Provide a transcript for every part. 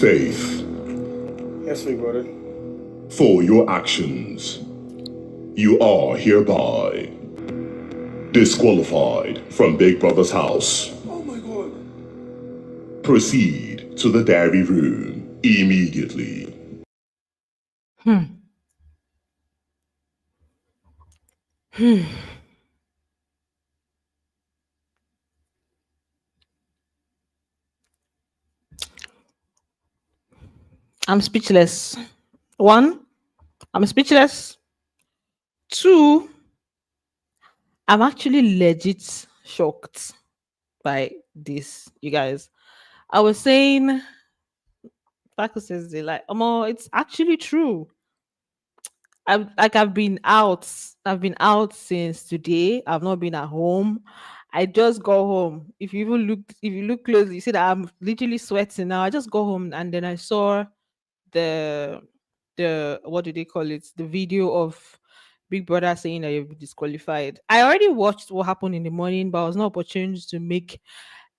Faith, Yes, big brother. for your actions, you are hereby disqualified from Big Brother's house. Oh my god. Proceed to the diary room immediately. I'm speechless. One, I'm speechless. Two, I'm actually legit shocked by this, you guys. I was saying, faculties, they like, it's actually true. I've been out. I've been out since today. I've not been at home. I just got home. If you look closely, you see that I'm literally sweating now. I just got home and then I saw the what do they call it? The video of Big Brother saying that you've been disqualified. I already watched what happened in the morning, but I was not opportune to make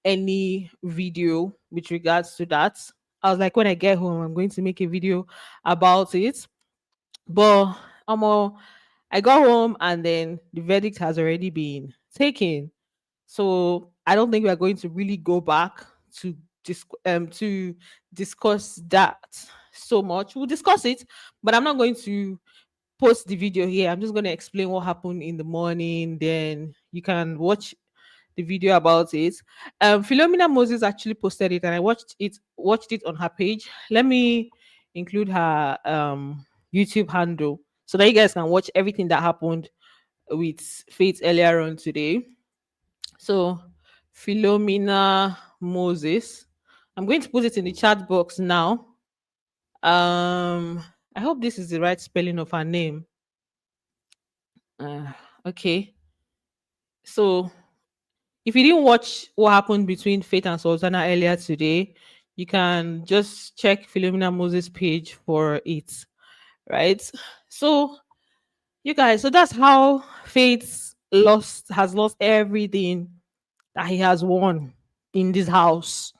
any video with regards to that. I was like, when I get home, I'm going to make a video about it. But um, I got home and then the verdict has already been taken. So I don't think we are going to really go back to to discuss that so much. We'll discuss it, but I'm not going to post the video here. I'm just going to explain what happened in the morning. Then you can watch the video about it. Philomena Moses actually posted it, and I watched it on her page. Let me include her YouTube handle so that you guys can watch everything that happened with Faith earlier on today. So, Philomena Moses. I'm going to put it in the chat box now. I hope this is the right spelling of her name. Okay. So, if you didn't watch what happened between Faith and Sultana earlier today, you can just check Philomena Moses' page for it. Right? So, you guys, so that's how Faith has lost everything that he has won in this house.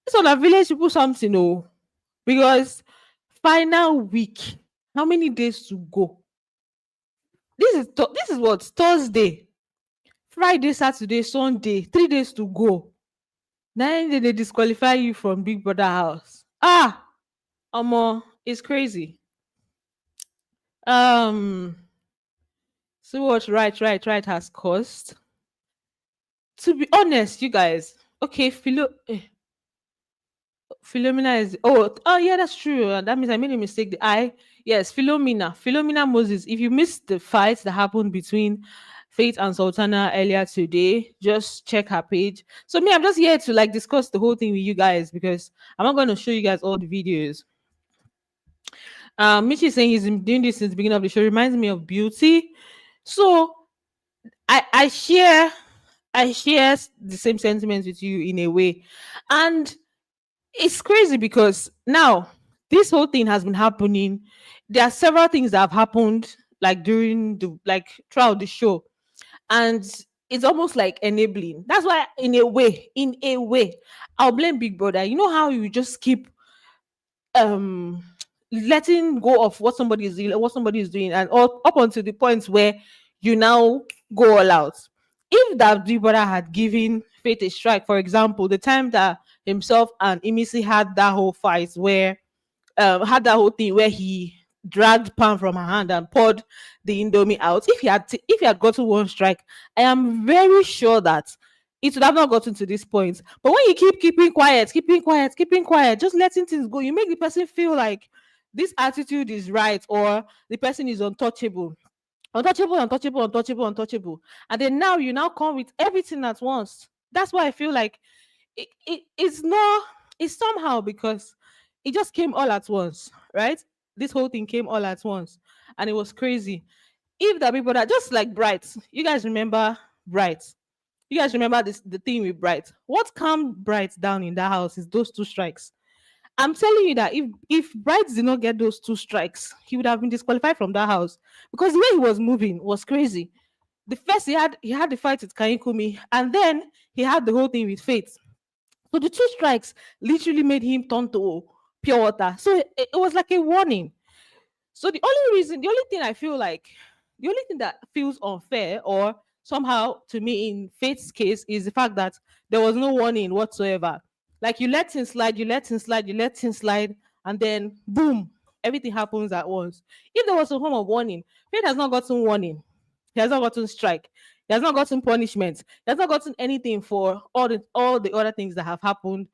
It's on a village people something, oh, because final week, how many days to go? This is what Thursday, Friday, Saturday, Sunday, 3 days to go. 9 days they disqualify you from Big Brother house. It's crazy. See what right has cost. To be honest, you guys, okay, Philomena is yeah, that's true. That means I made a mistake. Yes, Philomena Moses. If you missed the fight that happened between Faith and Sultana earlier today, just check her page. So me, I'm just here to like discuss the whole thing with you guys because I'm not going to show you guys all the videos. Michi is saying he's been doing this since the beginning of the show. Reminds me of Beauty. So I share the same sentiments with you in a way, and it's crazy because now this whole thing has been happening. There are several things that have happened like throughout the show, and it's almost like enabling. That's why in a way, I'll blame Big Brother. You know how you just keep um letting go of what somebody is doing, and up until the point where you now go all out. If that Big Brother had given Faith a strike, for example, the time that himself and Imisi had that whole fight where had that whole thing where he dragged Pam from her hand and poured the Indomie out. If he had gotten one strike, I am very sure that it would have not gotten to this point. But when you keep keeping quiet, just letting things go, you make the person feel like this attitude is right or the person is untouchable. Untouchable. And then now you now come with everything at once. That's why I feel like it's somehow because it just came all at once, right? This whole thing came all at once, and it was crazy. If the people that just like Bright, you guys remember Bright? You guys remember the thing with Bright? What calmed Bright down in that house is those two strikes. I'm telling you that if Bright did not get those two strikes, he would have been disqualified from that house because the way he was moving was crazy. The first he had the fight with Kaikumi, and then he had the whole thing with Faith. So the two strikes literally made him turn to pure water. So it was like a warning. So the only thing I feel like, the only thing that feels unfair or somehow to me in Faith's case is the fact that there was no warning whatsoever. Like you let him slide, you let him slide, you let him slide, and then boom, everything happens at once. If there was a form of warning, Faith has not gotten warning. He has not gotten strike. He has not gotten punishment. He has not gotten anything for all the other things that have happened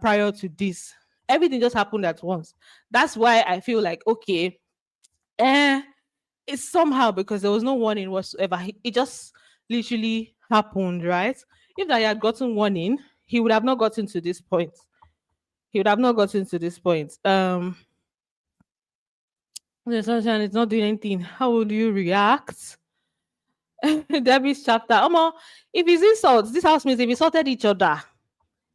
prior to this. Everything just happened at once. That's why I feel like okay, eh, it's somehow because there was no warning whatsoever. It just literally happened, right? If I had gotten warning, he would have not gotten to this point. He would have not gotten to this point. The sunshine is not doing anything. How would you react? Debbie's chapter. If it's insults, this housemates they've insulted each other.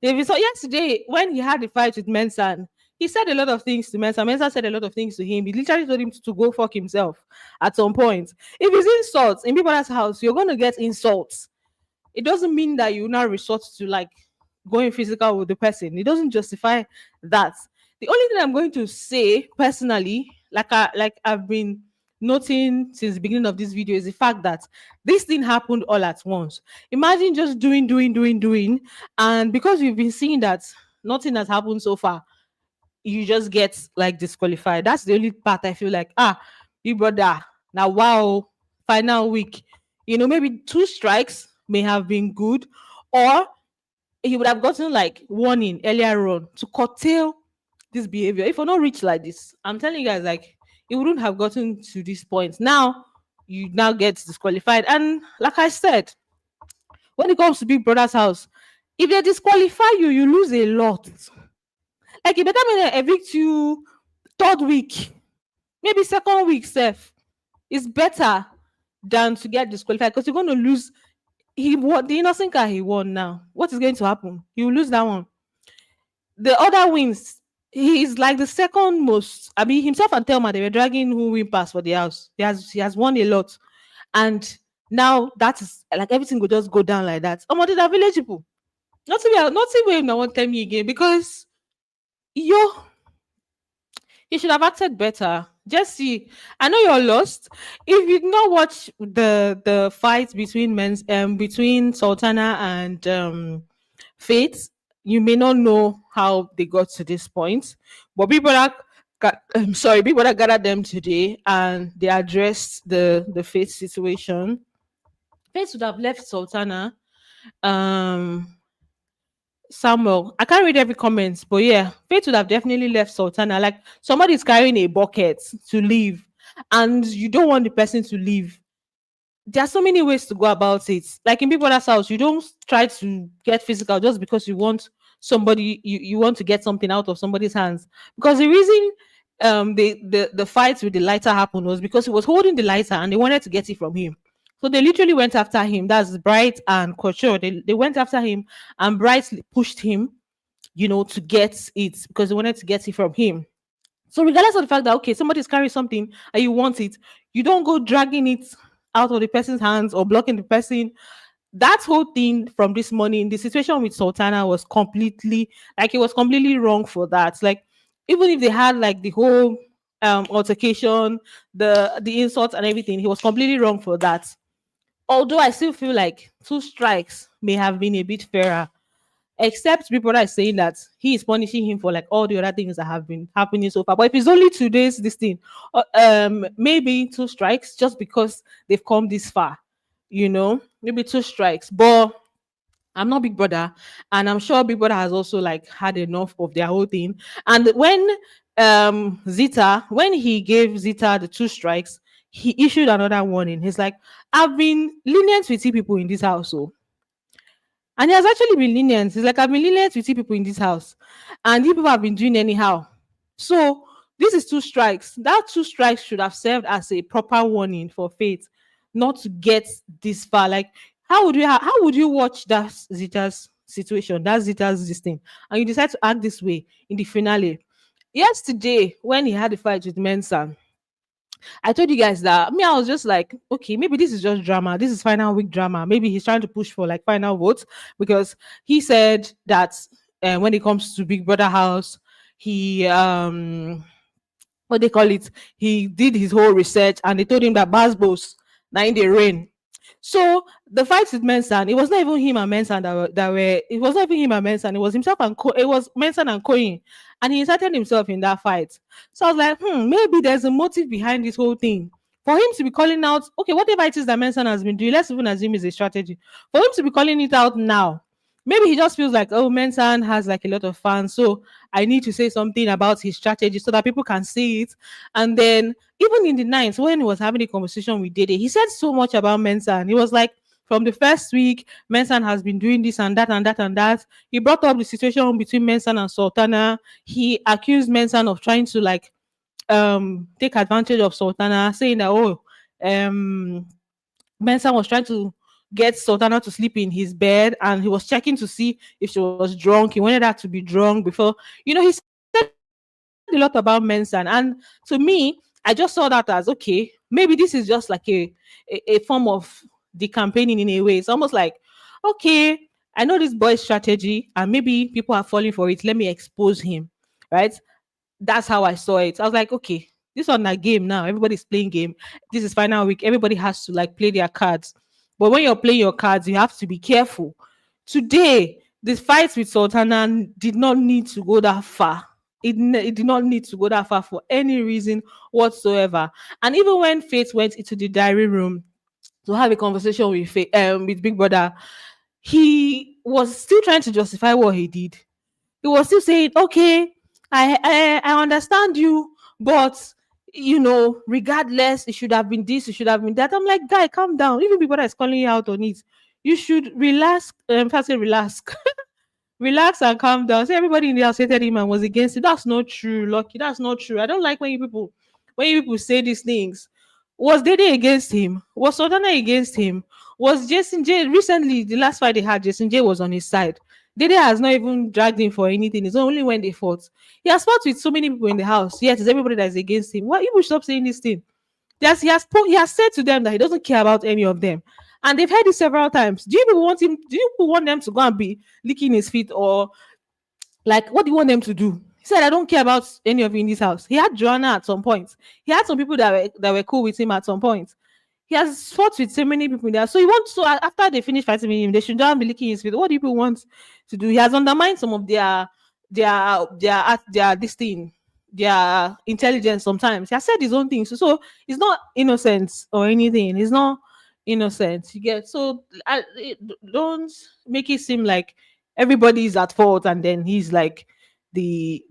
Yesterday when he had the fight with Mensan, he said a lot of things to Mensa. Mensa said a lot of things to him. He literally told him to go fuck himself at some point. If it's insults in people's house, you're going to get insults. It doesn't mean that you now resort to like going physical with the person. It doesn't justify that. The only thing I'm going to say personally, I've been noting since the beginning of this video, is the fact that this thing happened all at once. Imagine just doing, and because you've been seeing that nothing has happened so far, you just get like disqualified. That's the only part I feel like, big brother, now wow, final week. Maybe two strikes may have been good, or he would have gotten like warning earlier on to curtail this behavior. If we're not rich like this, I'm telling you guys, like it wouldn't have gotten to this point. Now you now get disqualified. And like I said, when it comes to Big Brother's house, if they disqualify you, you lose a lot. Like it better may they evict you third week, maybe second week, Seth. It's better than to get disqualified because you're going to lose. He won the innocent car. He won. Now, what is going to happen? He will lose that one. The other wins. He is like the second most. I mean, himself and Thelma, they were dragging who win pass for the house. He has won a lot, and now that is like everything will just go down like that. I'm the village people. Not even I want tell me again because yo, you should have acted better. Just see, I know you're lost. If you did not watch the fight between Sultana and Faith, you may not know how they got to this point. But people that gathered them today and they addressed the Faith situation. Faith would have left Sultana. Um Samuel, I can't read every comment, but yeah, Faith would have definitely left Sultana. Like somebody's carrying a bucket to leave, and you don't want the person to leave. There are so many ways to go about it. Like in people's house, you don't try to get physical just because you want you want to get something out of somebody's hands. Because the reason the fight with the lighter happened was because he was holding the lighter and they wanted to get it from him. So they literally went after him. That's Bright and Couture. They went after him and Bright pushed him, to get it because they wanted to get it from him. So regardless of the fact that okay, somebody's carrying something and you want it, you don't go dragging it out of the person's hands or blocking the person. That whole thing from this morning, the situation with Sultana was completely it was completely wrong for that. Like even if they had like the whole altercation, the insults and everything, he was completely wrong for that. Although I still feel like two strikes may have been a bit fairer, except people are saying that he is punishing him for like all the other things that have been happening so far. But if it's only 2 days, this thing, maybe two strikes just because they've come this far, maybe two strikes. But I'm not Big Brother, and I'm sure Big Brother has also like had enough of their whole thing. And when he gave Zita the two strikes, he issued another warning. He's like, I've been lenient with you people in this house, so and he has actually been lenient. He's like, I've been lenient with you people in this house, and you people have been doing anyhow. So this is two strikes. That two strikes should have served as a proper warning for Faith not to get this far. Like, how would you watch that Zita's situation, that Zita's this thing, and you decide to act this way in the finale? Yesterday, when he had the fight with Mensa, I told you guys that me, I was just like, okay, maybe this is just drama. This is final week drama. Maybe he's trying to push for like final votes because he said that when it comes to Big Brother house, he what they call it, he did his whole research and they told him that Basbos now in the rain. So the fight with Mensan, it was not even him and Mensan that were it was not even him and Mensan, it was himself and it was Mensan and Coin. And he inserted himself in that fight. So I was like, maybe there's a motive behind this whole thing. For him to be calling out, okay, whatever it is that Mensan has been doing, let's even assume it's a strategy. For him to be calling it out now, maybe he just feels like, oh, Mensan has like a lot of fans, so I need to say something about his strategy so that people can see it. And then even in the night when he was having a conversation with Dede, he said so much about Mensan. He was like, from the first week, Mensan has been doing this and that and that and that. He brought up the situation between Mensan and Sultana. He accused Mensan of trying to like take advantage of Sultana, saying that um Mensa was trying to get Sultana to sleep in his bed and he was checking to see if she was drunk. He wanted her to be drunk before, he said a lot about Mensa. And to me, I just saw that as okay, maybe this is just like a form of the campaigning in a way. It's almost like, okay, I know this boy's strategy and maybe people are falling for it. Let me expose him, right? That's how I saw it. I was like, okay, this on a game now. Everybody's playing game. This is final week. Everybody has to like play their cards. But when you're playing your cards, you have to be careful. Today, the fight with Sultana did not need to go that far. It did not need to go that far for any reason whatsoever. And even when Faith went into the diary room to have a conversation with with Big Brother, he was still trying to justify what he did. He was still saying, okay, I understand you, but regardless, it should have been this, it should have been that. I'm like, guy, calm down. Even people that is calling you out on it, you should relax. First say relax. Relax and calm down. Say everybody in the house hated him and was against it. That's not true, Lucky. That's not true. I don't like when you people say these things. Was Dede against him? Was Sodana against him? Was Jason J recently the last fight they had? Jason J was on his side. Dede has not even dragged him for anything. It's only when they fought. He has fought with so many people in the house. Yes, it's everybody that is against him. Why you will stop saying this thing? He has said to them that he doesn't care about any of them. And they've heard it several times. Do you people want them to go and be licking his feet, or like what do you want them to do? He said, I don't care about any of you in this house. He had Joanna at some point. He had some people that were cool with him at some point. He has fought with so many people in there. So you want after they finish fighting with him, they should not be licking his feet. What do people want to do? He has undermined some of their this thing, their intelligence sometimes. He has said his own things. So it's not innocent or anything. It's not innocent. You get so don't make it seem like everybody is at fault and then he's like the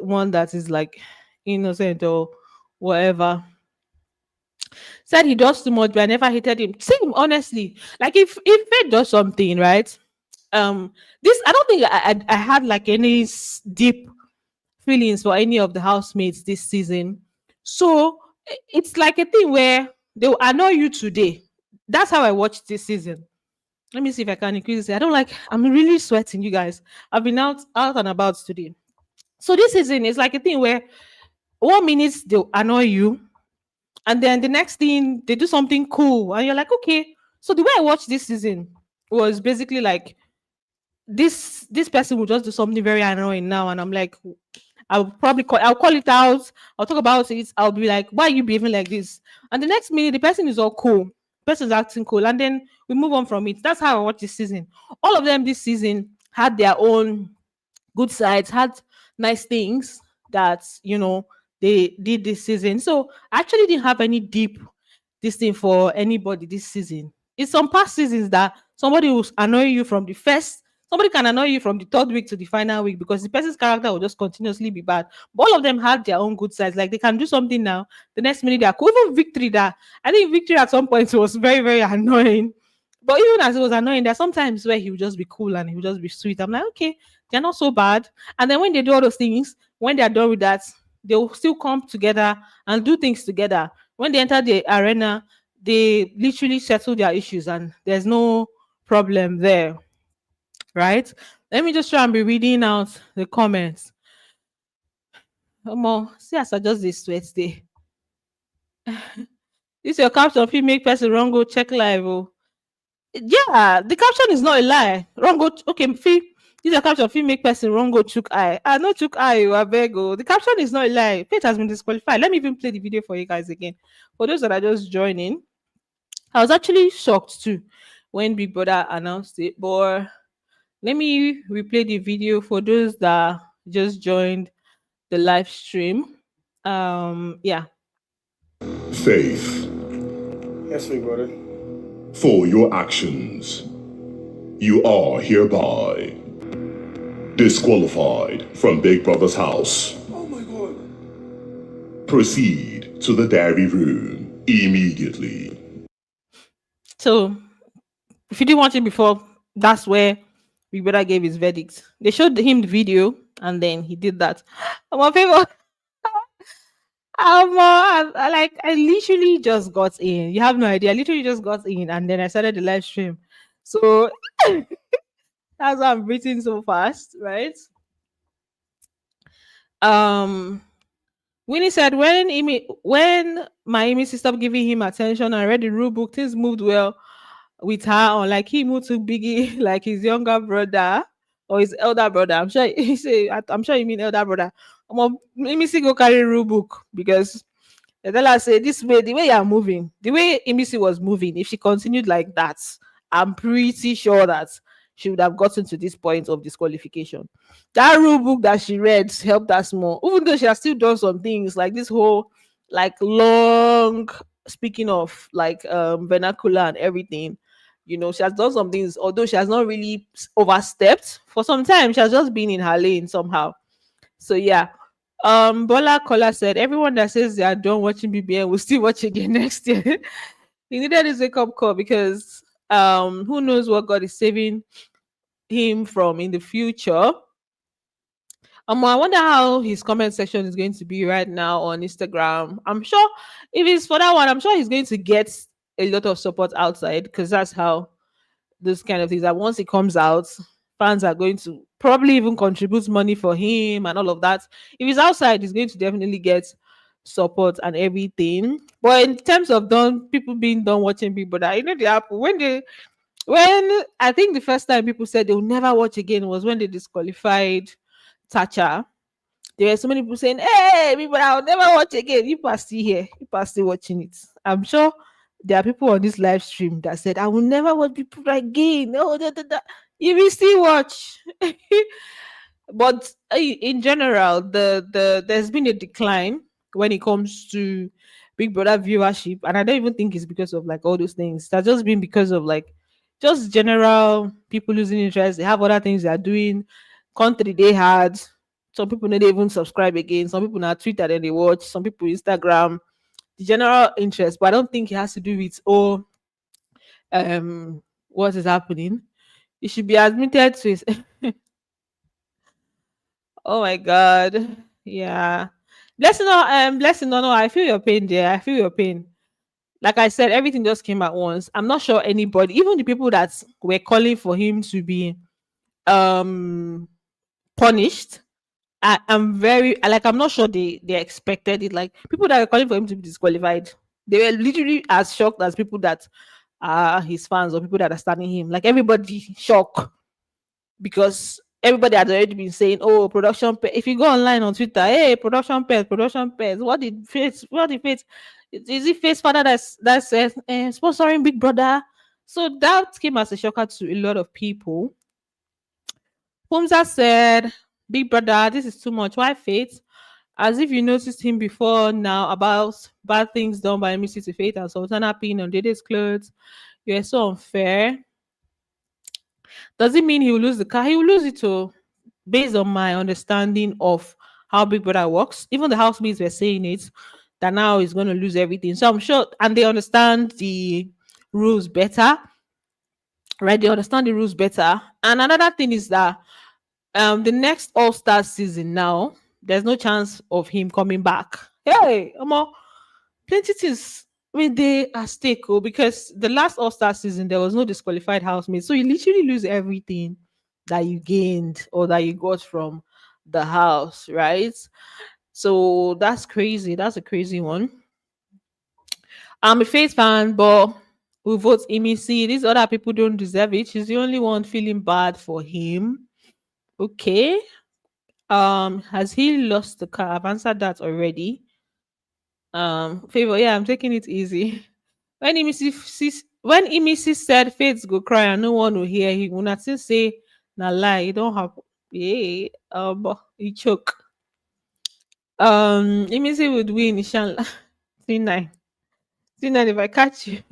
one that is like innocent or whatever. Said he does too much, but I never hated him. See, honestly, like if Fate does something, right? This I don't think I had like any deep feelings for any of the housemates this season. So it's like a thing where they will annoy you today. That's how I watched this season. Let me see if I can increase it. I don't like. I'm really sweating, you guys. I've been out and about today. So this season is like a thing where 1 minute they'll annoy you, and then the next thing they do something cool, and you're like, okay. So the way I watched this season was basically like this person will just do something very annoying now, and I'm like, I'll call it out. I'll talk about it. I'll be like, why are you behaving like this? And the next minute, the person is all cool. Person's acting cool, and then we move on from it. That's how I watch this season. All of them this season had their own good sides, had nice things that they did this season. So I actually didn't have any deep this thing for anybody this season. It's some past seasons that somebody will annoy you from the first. Somebody can annoy you from the third week to the final week because the person's character will just continuously be bad. But all of them had their own good sides. Like they can do something now, the next minute they are cool. Even Victory, that I think Victory at some point was very, very annoying. But even as it was annoying, there are sometimes where he would just be cool and he would just be sweet. I'm like, okay, they're not so bad. And then when they do all those things, when they're done with that, they'll still come together and do things together. When they enter the arena, they literally settle their issues and there's no problem there, right? Let me just try and be reading out the comments. See, as I just this sweat day. This your caption fit make person wrong go check live. Oh. Yeah, the caption is not a lie. Wrong go okay, fit this your caption fit make person wrong go chook eye. I no chook eye, I beg. Oh. The caption is not a lie. Page has been disqualified. Let me even play the video for you guys again. For those that are just joining, I was actually shocked too when Big Brother announced it. But let me replay the video for those that just joined the live stream. Yeah. Faith, Yes, big brother. for your actions, you are hereby disqualified from Big Brother's house. Oh my god. Proceed to the dairy room immediately. So if you didn't watch it before, that's where Big Brother gave his verdict. They showed him the video and then he did that. My favorite. I literally just got in. You have no idea. I literally just got in and then I started the live stream. So that's why I'm breathing so fast, right? Um Winnie said when Miami stopped giving him attention and read the rule book, things moved well with her. Unlike him who took Biggie like his younger brother or his elder brother. I'm sure he say I'm sure you mean elder brother. Mimi see go carry rule book because they tell her say this way, the way you're moving, the way Emisi was moving, if she continued like that, I'm pretty sure that she would have gotten to this point of disqualification. That rule book that she read helped us more, even though she has still done some things like this whole like long speaking of like vernacular and everything. You know, she has done some things, although she has not really overstepped for some time. She has just been in her lane somehow. So yeah, Bola Kola said everyone that says they are done watching BBN will still watch again next year. He needed his wake up call because who knows what God is saving him from in the future. I wonder how his comment section is going to be right now on Instagram. I'm sure if it's for that one, I'm sure he's going to get a lot of support outside because that's how those kind of things. That once it comes out, fans are going to probably even contribute money for him and all of that. If he's outside, he's going to definitely get support and everything. But in terms of done people being done watching Big Brother, you know the Apple when I think the first time people said they'll never watch again was when they disqualified Thatcher. There were so many people saying, "Hey, people, I'll never watch again." People are still here. People are still watching it. I'm sure there are people on this live stream that said, "I will never watch people again." No, you will still watch. But in general, there's been a decline when it comes to Big Brother viewership, and I don't even think it's because of like all those things. That's just been because of like just general people losing interest. They have other things they are doing. Country they had. Some people don't even subscribe again. Some people now Twitter and they watch. Some people Instagram. The general interest, but I don't think it has to do with what is happening. It should be admitted to. Oh my god. Yeah. Blessing, no, I feel your pain there. I feel your pain. Like I said, everything just came at once. I'm not sure anybody, even the people that were calling for him to be um punished. I'm very like I'm not sure they expected it. Like people that were calling for him to be disqualified, they were literally as shocked as people that are his fans or people that are standing him. Like everybody shocked because everybody had already been saying, "Oh, production." If you go online on Twitter, hey, production pairs. What did Face? Is it Face Father that says sponsoring Big Brother? So that came as a shocker to a lot of people. Pumza said, "Big Brother, this is too much. Why Faith? As if you noticed him before now about bad things done by Missy to Faith and Sultana peeing on Dede's clothes. You're so unfair. Does it mean he will lose the car? He will lose it too. Based on my understanding of how Big Brother works, even the housemates were saying it that now he's going to lose everything. So I'm sure, and they understand the rules better, right? They understand the rules better. And another thing is that the next All Star season now, there's no chance of him coming back. Hey, plenty things when they are stake because the last All Star season there was no disqualified housemates, so you literally lose everything that you gained or that you got from the house, right? So that's crazy. That's a crazy one. I'm a Faith fan, but we vote Emisi. These other people don't deserve it. She's the only one feeling bad for him. Okay. Has he lost the car? I've answered that already. Favor, yeah, I'm taking it easy. When Emisi said Faith go cry and no one will hear him, when I still say na lie, it don't happen. Yeah, he choke. Emisi would win, inshallah. C9. C9 if I catch you.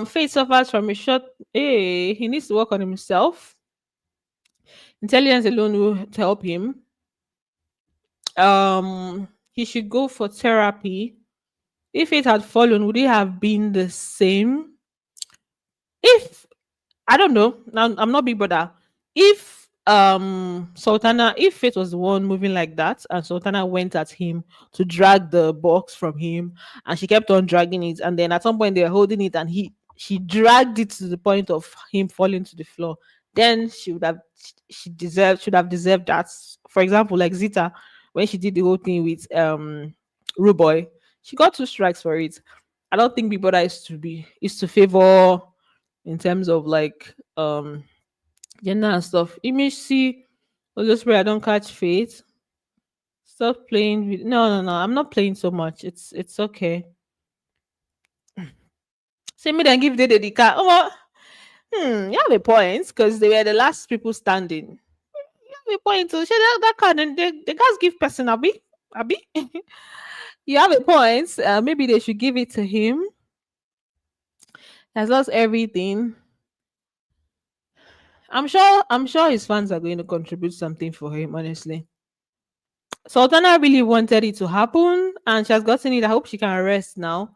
Faith suffers from a short. Hey, he needs to work on himself. Intelligence alone will help him. He should go for therapy. If it had fallen, would it have been the same? If I don't know. Now I'm not big brother. If Sultana, if Faith was the one moving like that, and Sultana went at him to drag the box from him, and she kept on dragging it, and then at some point they were holding it, and she dragged it to the point of him falling to the floor. Then she would have she deserved should have deserved that. For example, like Zita, when she did the whole thing with Ruboy, she got 2 strikes for it. I don't think Big Brother is to favor in terms of like gender and stuff. Image see, oh just pray I don't catch Faith. Stop playing with no. I'm not playing so much. It's okay. Say me then give the car. Oh you have a point because they were the last people standing. You have a point. So shey that card and the guys give person Abi. You have a point. Maybe they should give it to him. He has lost everything. I'm sure his fans are going to contribute something for him, honestly. Sultana really wanted it to happen and she has gotten it. I hope she can rest now.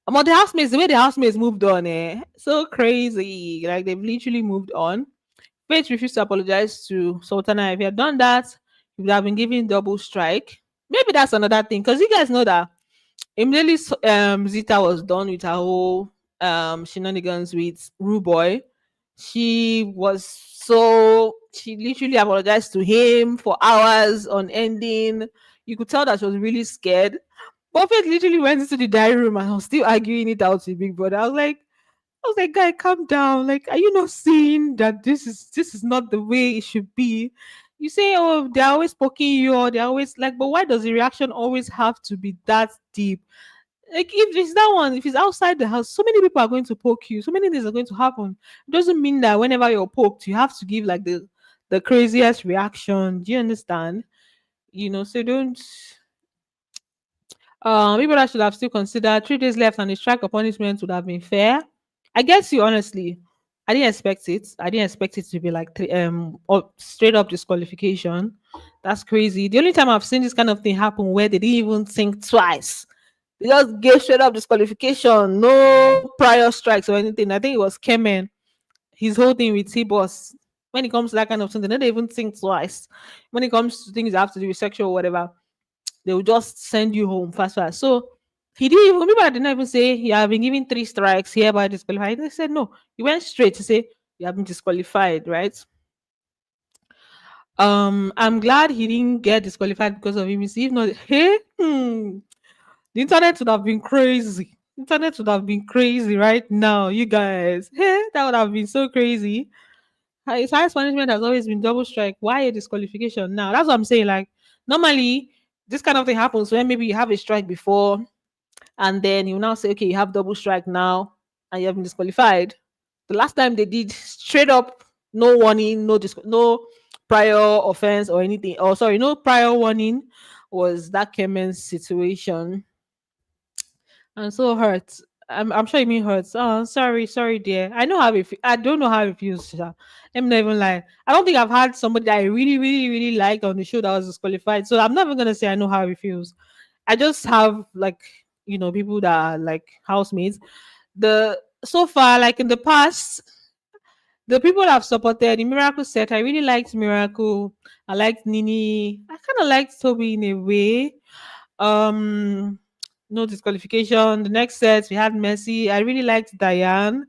But the way the housemates moved on, so crazy. Like they've literally moved on. Faith refused to apologize to Sultana. If you had done that, you would have been given double strike. Maybe that's another thing. Because you guys know that immediately Zita was done with her whole shenanigans with Ruboy. She literally apologized to him for hours on ending. You could tell that she was really scared. Buffett literally went into the diary room and was still arguing it out with Big Brother. I was like, guy, calm down. Like, are you not seeing that this is not the way it should be? You say, oh, they're always poking you, or they're always like, but why does the reaction always have to be that deep? Like if it's that one, if it's outside the house, so many people are going to poke you, so many things are going to happen. It doesn't mean that whenever you're poked, you have to give like the craziest reaction. Do you understand? So don't people that should have still considered 3 days left and the strike of punishment would have been fair. I guess you honestly. I didn't expect it. I didn't expect it to be like straight up disqualification. That's crazy. The only time I've seen this kind of thing happen where they didn't even think twice. They just gave straight up disqualification, no prior strikes or anything. I think it was Kemen, his whole thing with T-Boss. When it comes to that kind of thing, they don't even think twice. When it comes to things that have to do with sexual or whatever, they will just send you home fast, fast. So he didn't even, people did not even say, you have been given 3 strikes, hereby disqualified. They said, no, he went straight to say, you have been disqualified, right? I'm glad he didn't get disqualified because of him. If not, hey, the internet would have been crazy. Internet would have been crazy right now, you guys. Hey, that would have been so crazy. His highest punishment has always been double strike. Why a disqualification now? That's what I'm saying. Like, normally, this kind of thing happens when maybe you have a strike before, and then you now say, okay, you have double strike now, and you have been disqualified. The last time they did straight up, no warning, no prior offense or anything. Oh, sorry, no prior warning was that Kemen's situation. I'm so hurt. I'm sure you mean hurts. Oh, sorry, dear. I know how it. I don't know how it feels. Sha. Let me not even lie. I don't think I've had somebody that I really, really, really liked on the show that was disqualified. So I'm not even gonna say I know how it feels. I just have like people that are like housemates. The so far, like in the past, the people I've supported, the Miracle set, I really liked Miracle. I liked Nini. I kind of liked Toby in a way. Um, no disqualification. The next set we had Messi. I really liked Diane.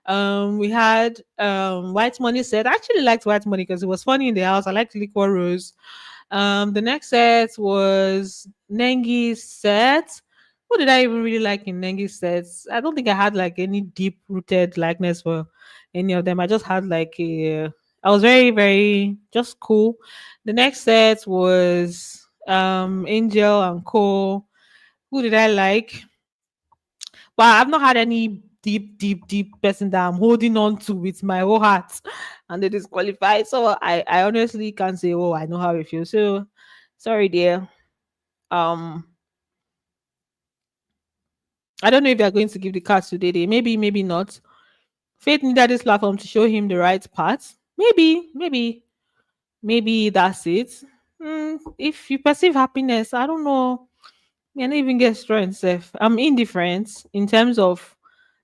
We had White Money set. I actually liked White Money because it was funny in the house. I liked Liquor Rose. The next set was Nengi's set. Who did I even really like in Nengi's sets? I don't think I had like any deep rooted likeness for any of them. I just had like a. I was very very just cool. The next set was Angel and Co. Who did I like? But I've not had any deep person that I'm holding on to with my whole heart, and they disqualified. So I honestly can't say, oh, I know how it feels. So sorry, dear. Um, I don't know if they're going to give the cards today. Maybe not. Faith needed this platform to show him the right path. Maybe that's it. If you perceive happiness, I don't know. I don't even get strength. Sef. I'm indifferent in terms of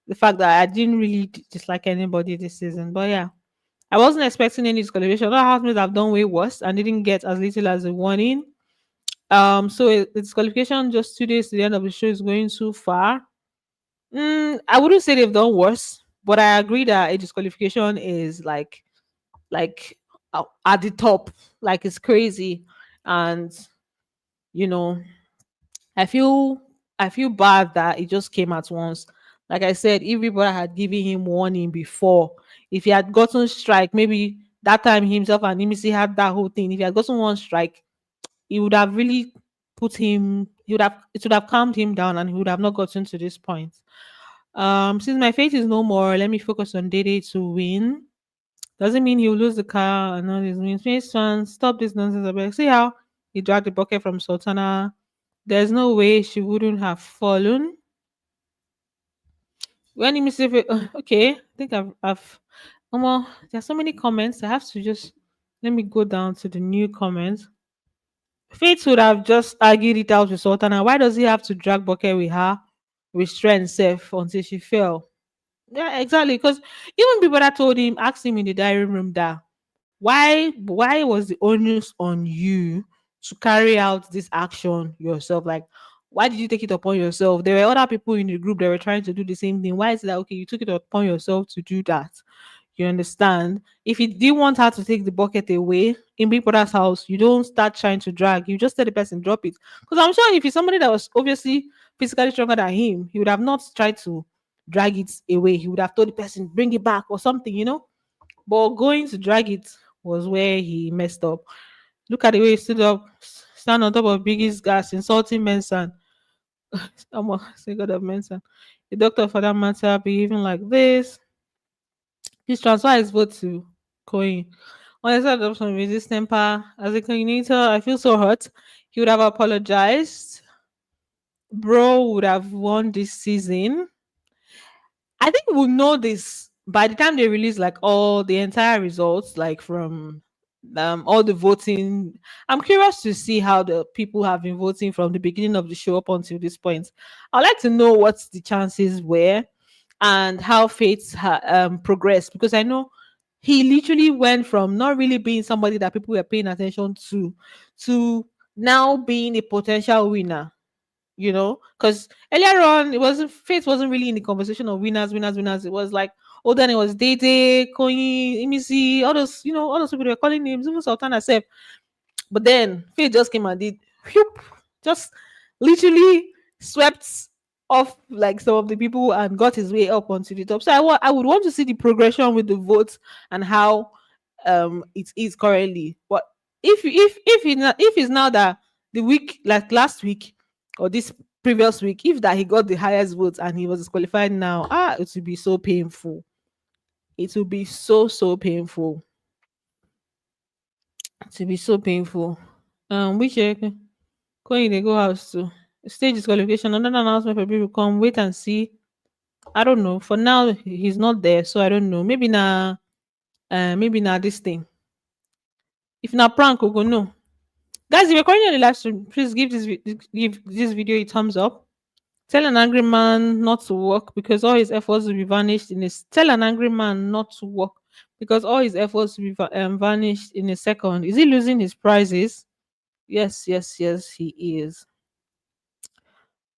the fact that I didn't really dislike anybody this season. But yeah, I wasn't expecting any disqualification. Other housemates have done way worse and didn't get as little as a warning. So the disqualification just 2 days to the end of the show is going too far. I wouldn't say they've done worse, but I agree that a disqualification is like at the top, like it's crazy, and you know I feel I feel bad that it just came at once. Like I said, if everybody had given him warning before, if he had gotten strike, maybe that time himself and Nimisi had that whole thing. If he had gotten one strike, he would have really put him. He would have it would have calmed him down, and he would have not gotten to this point. Since my faith is no more, let me focus on Dede to win. Doesn't mean he'll lose the car and all these means. Face fans, stop this nonsense. About see how he dragged the bucket from Sultana. There's no way she wouldn't have fallen. When you miss it, okay, I think I've well, there's so many comments. I have to just let me go down to the new comments. Faith would have just argued it out with Sultana. Why does he have to drag bucket with her, with strength safe until she fell? Yeah, exactly. Because even people that told him, asked him in the diary room that why was the onus on you to carry out this action yourself? Like, why did you take it upon yourself? There were other people in the group that were trying to do the same thing. Why is it that okay, you took it upon yourself to do that? You understand? If you didn't want her to take the bucket away in Big Brother's house, you don't start trying to drag. You just tell the person drop it. Because I'm sure if he's somebody that was obviously physically stronger than him, he would have not tried to drag it away. He would have told the person bring it back or something. But going to drag it was where he messed up. Look at the way he stood up, stand on top of Biggie's gas, insulting Mensan. Say God of Mensan. The doctor, for that matter, behaving like this. Please transfer his vote to Coin. On the side of some with this temper, as a coordinator, I feel so hurt. He would have apologized. Bro would have won this season. I think we'll know this by the time they release like all the entire results, like from all the voting. I'm curious to see how the people have been voting from the beginning of the show up until this point. I'd like to know what the chances were and how fates progressed, because I know he literally went from not really being somebody that people were paying attention to now being a potential winner, because earlier on it wasn't Faith wasn't really in the conversation of winners. It was like, oh, then it was Dede, Koyi, Imisi, all those people they were calling names, even Sultan herself. But then Faith just came and did whoop, just literally swept off like some of the people and got his way up onto the top. So I would want to see the progression with the votes and how it is currently. But if it's now that the week like last week or this previous week, if that he got the highest votes and he was disqualified now, it would be so painful. It will be so painful. It will be so painful. Which going they go house to stage disqualification. Another announcement for people come. Wait and see. I don't know. For now, he's not there, so I don't know. Maybe now this thing. If not prank, we go no. Guys, if you're currently on the live stream, please give this video a thumbs up. Tell an angry man not to work because all his efforts will be vanished in his. Tell an angry man not to work because all his efforts will be vanished in a second. Is he losing his prizes? Yes, he is.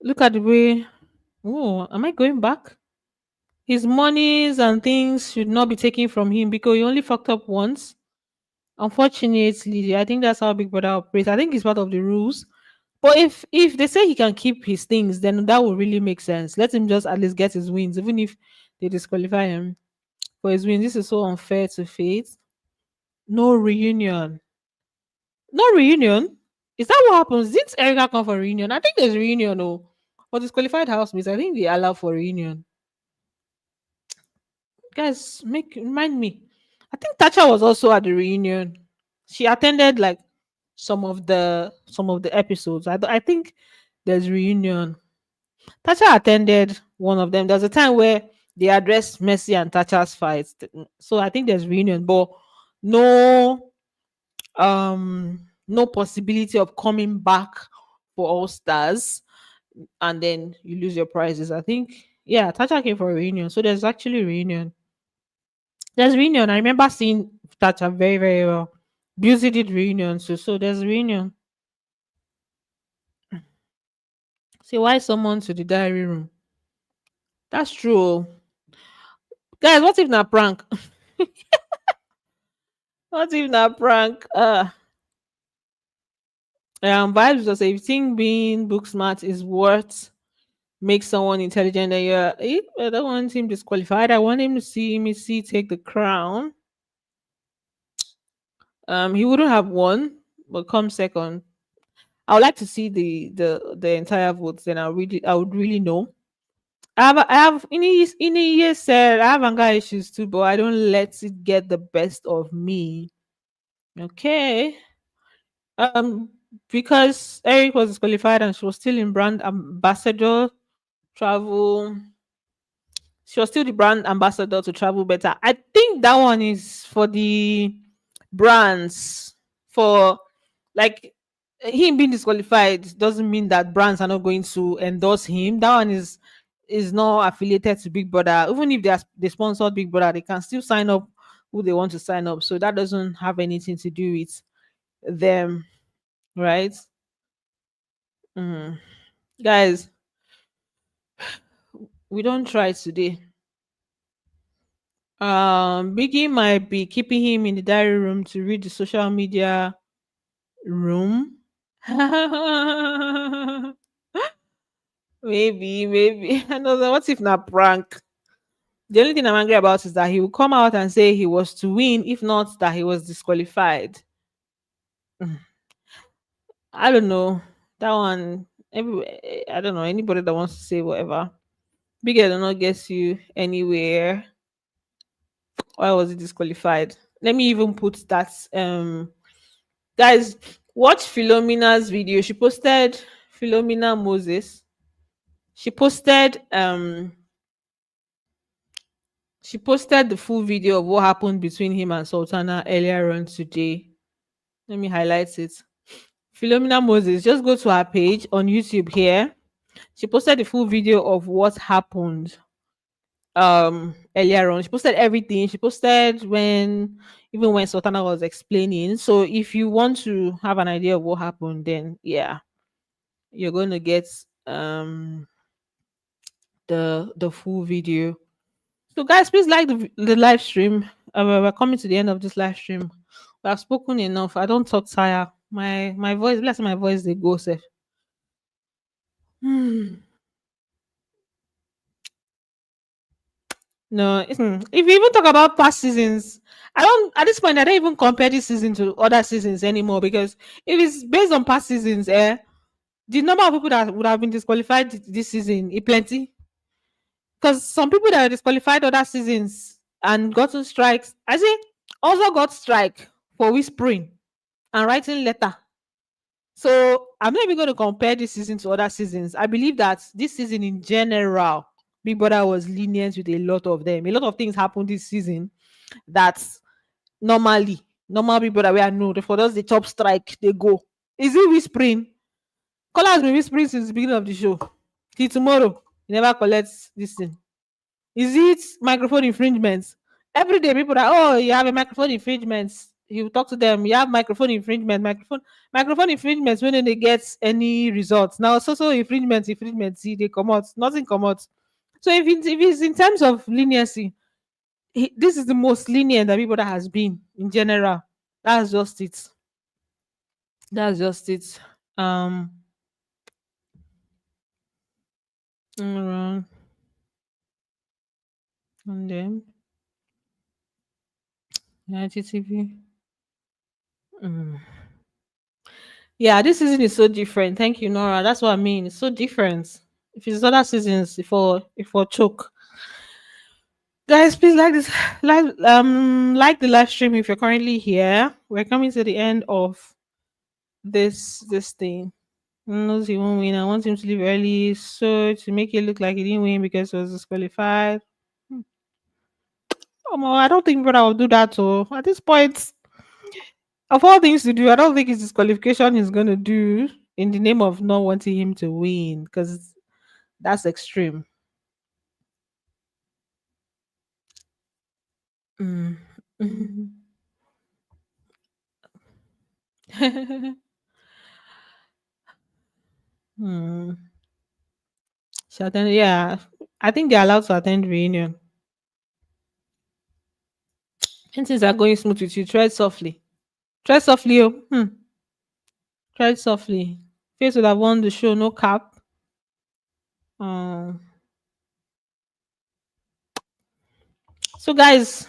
Look at the way. Oh, am I going back? His monies and things should not be taken from him because he only fucked up once. Unfortunately, I think that's how Big Brother operates. I think it's part of the rules. But if they say he can keep his things, then that would really make sense. Let him just at least get his wins, even if they disqualify him for his wins. This is so unfair to Faith. No reunion. No reunion. Is that what happens? Didn't Erica come for reunion? I think there's reunion. Oh, for disqualified housemates, I think they allow for reunion. Guys, make remind me. I think Tacha was also at the reunion. She attended like some of the episodes. I think there's reunion. Tacha attended one of them. There's a time where they addressed Messi and Tacha's fights. So I think there's reunion, but no no possibility of coming back for All Stars and then you lose your prizes. I think yeah, Tacha came for a reunion. So there's actually reunion. There's reunion. I remember seeing Tacha very, very well. Beauty did reunion too. So there's reunion. See why someone to the diary room. That's true. Oh. Guys, what if not prank? What if not prank? Vibes just say if you think being book smart is worth make someone intelligent and I don't want him disqualified. I want him to see me see take the crown. He wouldn't have won, but come second. I would like to see the entire votes, then I would really know. I have in a year said I have anger issues too, but I don't let it get the best of me. Okay. Um, because Eric was disqualified and she was still in brand ambassador travel. She was still the brand ambassador to travel better. I think that one is for the brands. For like him being disqualified doesn't mean that brands are not going to endorse him. That one is not affiliated to Big Brother. Even if they sponsored Big Brother, they can still sign up who they want to sign up. So that doesn't have anything to do with them, right? Mhm. Guys, we don't try today. Biggie might be keeping him in the diary room to read the social media room. Maybe. Another. What if not prank? The only thing I'm angry about is that he will come out and say he was to win, if not that he was disqualified. Mm, I don't know. That one, I don't know. Anybody that wants to say whatever. Bigger do not get you anywhere. Why was he disqualified? Let me even put that. Guys, watch Philomena's video. Philomena Moses. She posted she posted the full video of what happened between him and Sultana earlier on today. Let me highlight it. Philomena Moses, just go to her page on YouTube here. She posted the full video of what happened earlier on. She posted everything. She posted when Sultana was explaining. So if you want to have an idea of what happened, then yeah, you're going to get the full video. So guys, please like the live stream. We're coming to the end of this live stream. We have spoken enough. I don't talk tire. My voice, bless my voice, they go safe. No, if you even talk about past seasons, I don't at this point I don't even compare this season to other seasons anymore because if it's based on past seasons, the number of people that would have been disqualified this season is plenty. Because some people that were disqualified other seasons and gotten strikes, I say also got strike for whispering and writing letter. So I'm not even going to compare this season to other seasons. I believe that this season in general, Big Brother was lenient with a lot of them. A lot of things happened this season that normal Big Brother where I know for those the top strike they go. Is it whispering? Caller has been whispering since the beginning of the show. Till tomorrow, he never collects this thing. Is it microphone infringements? Every day, people are, oh, you have a microphone infringement. You talk to them, you have microphone infringement, microphone infringements when they get any results. Now, so infringement, see, they come out, nothing come out. So if it's in terms of leniency, this is the most lenient that people that has been in general. That's just it. That's just it. Um, Mm, and then IGTV. Mm. Yeah, this season is so different. Thank you, Nora. That's what I mean. It's so different. If it's other seasons, if for choke. Guys, please like this like the live stream if you're currently here. We're coming to the end of this thing. Knows he won't win. I want him to leave early so to make it look like he didn't win because he was disqualified. Oh, I don't think brother will do that. So at this point, of all things to do, I don't think his disqualification is gonna do in the name of not wanting him to win because that's extreme. Mm. Hmm. She attend, yeah. I think they're allowed to attend reunion. And things are going smooth with you. Tread softly. Tread softly. Oh. Tread softly. Face would have won the show, no cap. Um, so guys,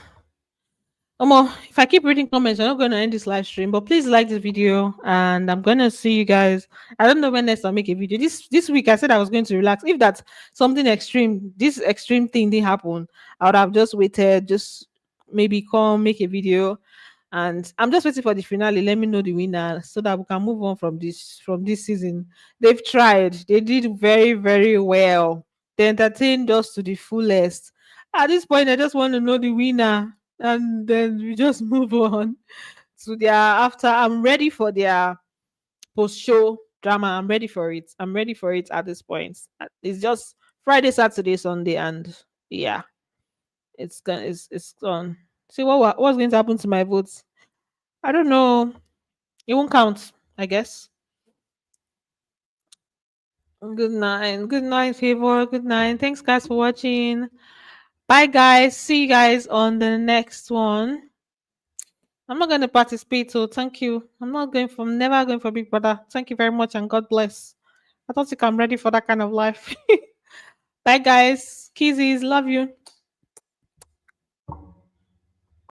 if I keep reading comments, I'm not going to end this live stream. But please like this video, and I'm going to see you guys. I don't know when next I'll make a video. This week I said I was going to relax. If that's something extreme, this extreme thing didn't happen, I would have just waited, just maybe come make a video. And I'm just waiting for the finale. Let me know the winner so that we can move on from this season. They've tried. They did very, very well. They entertained us to the fullest. At this point, I just want to know the winner, and then we just move on to their after. I'm ready for their post-show drama. I'm ready for it. I'm ready for it at this point. It's just Friday, Saturday, Sunday, and yeah, it's gone. See what's going to happen to my votes. I don't know. It won't count, I guess. Good night. Good night, Favor. Good night. Thanks, guys, for watching. Bye, guys. See you guys on the next one. I'm not going to participate, so thank you. I'm never going for Big Brother. Thank you very much, and God bless. I don't think I'm ready for that kind of life. Bye, guys. Kisses. Love you.